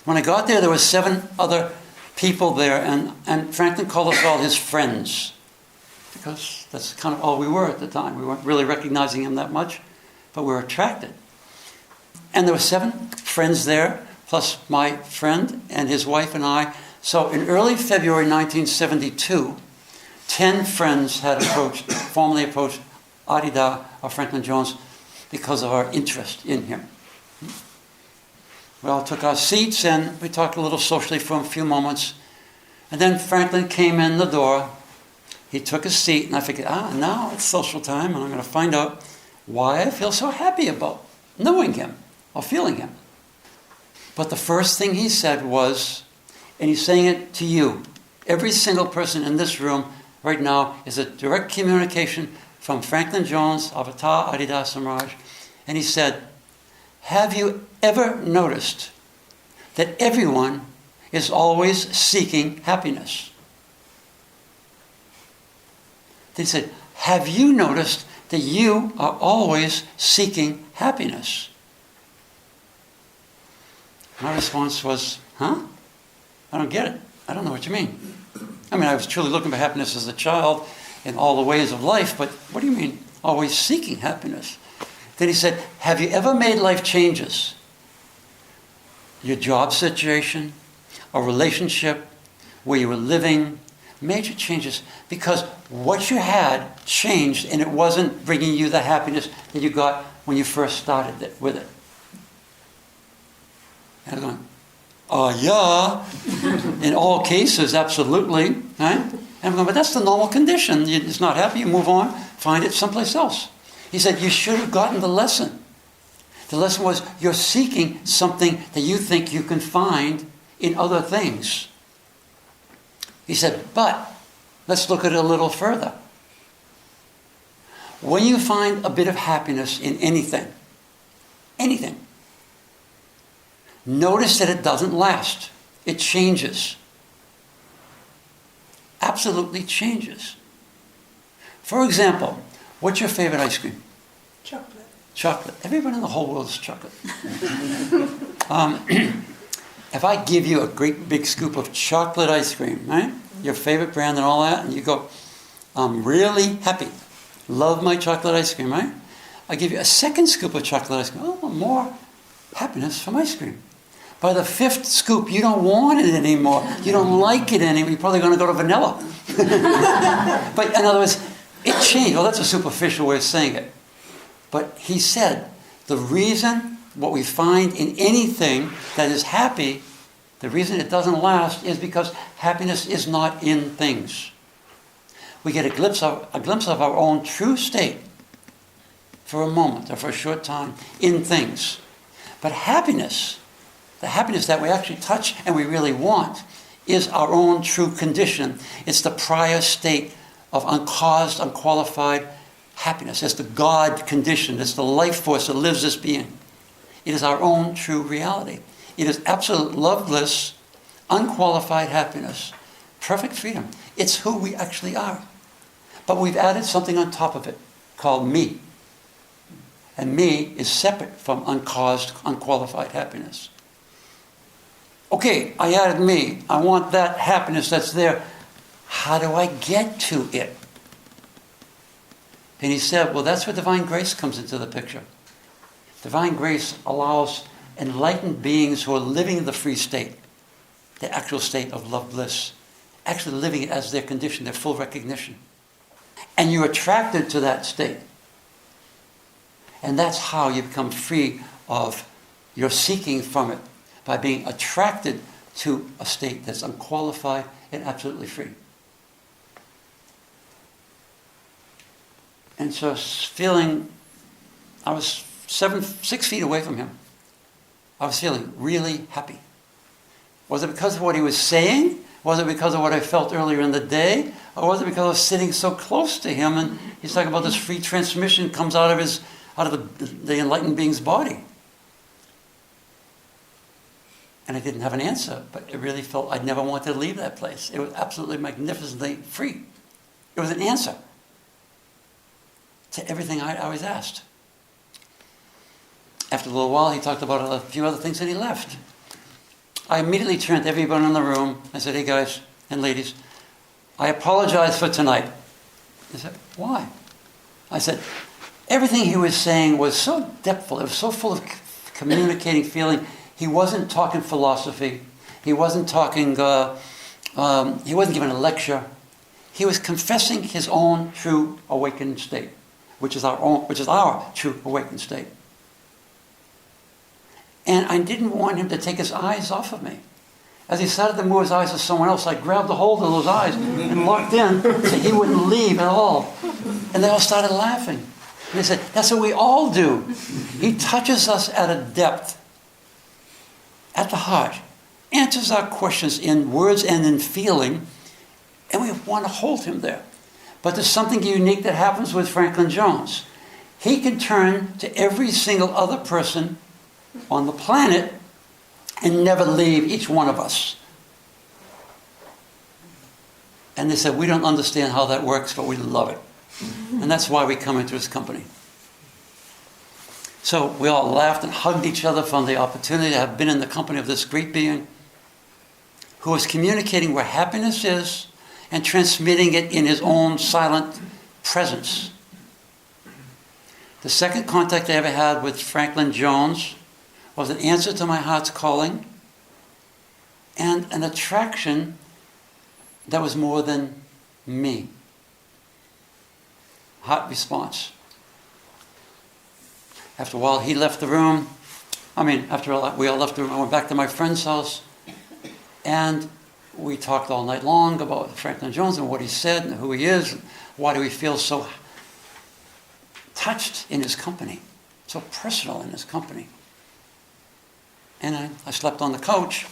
When I got there were 7 other people there, and Franklin called us all his friends, because that's kind of all we were at the time. We weren't really recognizing him that much, but we were attracted. And there were 7 friends there, plus my friend and his wife and I. So in early February 1972, 10 friends had formally approached Arida or Franklin Jones because of our interest in him. We all took our seats and we talked a little socially for a few moments. And then Franklin came in the door. He took a seat and I figured, now it's social time and I'm going to find out why I feel so happy about knowing him or feeling him. But the first thing he said was, and he's saying it to you, every single person in this room right now is a direct communication from Franklin Jones, Avatar Arida Samraj. And he said, have you ever noticed that everyone is always seeking happiness? They said, have you noticed that you are always seeking happiness? My response was, I don't get it. I don't know what you mean. I mean, I was truly looking for happiness as a child in all the ways of life, but what do you mean, always seeking happiness? Then he said, have you ever made life changes? Your job situation, a relationship, where you were living, major changes, because what you had changed and it wasn't bringing you the happiness that you got when you first started with it. And I'm going, yeah, in all cases, absolutely. Right? And I'm going, but that's the normal condition. It's not happy, you move on, find it someplace else. He said, you should have gotten the lesson. The lesson was you're seeking something that you think you can find in other things. He said, but let's look at it a little further. When you find a bit of happiness in anything, notice that it doesn't last. It changes. Absolutely changes. For example, what's your favorite ice cream? Chocolate. Chocolate. Everyone in the whole world is chocolate. If I give you a great big scoop of chocolate ice cream, right? Your favorite brand and all that, and you go, I'm really happy. Love my chocolate ice cream, right? I give you a second scoop of chocolate ice cream. Oh, more happiness from ice cream. By the 5th scoop, you don't want it anymore. You don't like it anymore. You're probably going to go to vanilla. But in other words, it changed. Well, that's a superficial way of saying it. But he said, the reason what we find in anything that is happy, the reason it doesn't last is because happiness is not in things. We get a glimpse of our own true state for a moment or for a short time in things. But happiness, the happiness that we actually touch and we really want, is our own true condition. It's the prior state of uncaused, unqualified happiness. It's the God condition. It's the life force that lives this being. It is our own true reality. It is absolute loveless, unqualified happiness, perfect freedom. It's who we actually are. But we've added something on top of it called me. And me is separate from uncaused, unqualified happiness. Okay, I added me. I want that happiness that's there. How do I get to it? And he said, well, that's where divine grace comes into the picture. Divine grace allows enlightened beings who are living in the free state, the actual state of love bliss, actually living it as their condition, their full recognition. And you're attracted to that state. And that's how you become free of your seeking from it, by being attracted to a state that's unqualified and absolutely free. And so I was 6 feet away from him. I was feeling really happy. Was it because of what he was saying? Was it because of what I felt earlier in the day? Or was it because I was sitting so close to him and he's talking about this free transmission comes out of the enlightened being's body? And I didn't have an answer, but it really felt I'd never wanted to leave that place. It was absolutely magnificently free. It was an answer to everything I always asked. After a little while, he talked about a few other things and he left. I immediately turned to everyone in the room. I said, hey guys and ladies, I apologize for tonight. They said, why? I said, everything he was saying was so depthful. It was so full of communicating feeling. He wasn't talking philosophy. He wasn't talking, he wasn't giving a lecture. He was confessing his own true awakened state, which is our true awakened state. And I didn't want him to take his eyes off of me. As he started to move his eyes to someone else, I grabbed a hold of those eyes and locked in so he wouldn't leave at all. And they all started laughing. And they said, that's what we all do. He touches us at a depth, at the heart, answers our questions in words and in feeling, and we want to hold him there. But there's something unique that happens with Franklin Jones. He can turn to every single other person on the planet and never leave each one of us. And they said, we don't understand how that works, but we love it. And that's why we come into his company. So we all laughed and hugged each other from the opportunity to have been in the company of this great being who is communicating where happiness is and transmitting it in his own silent presence. The second contact I ever had with Franklin Jones was an answer to my heart's calling and an attraction that was more than me. Heart response. After a while, he left the room. After we all left the room, I went back to my friend's house, and we talked all night long about Franklin Jones and what he said and who he is. Why do we feel so touched in his company, so personal in his company? And I slept on the couch,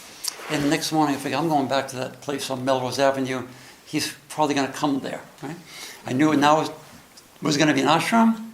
and the next morning I figured, I'm going back to that place on Melrose Avenue. He's probably going to come there, right? I knew it now was going to be an ashram.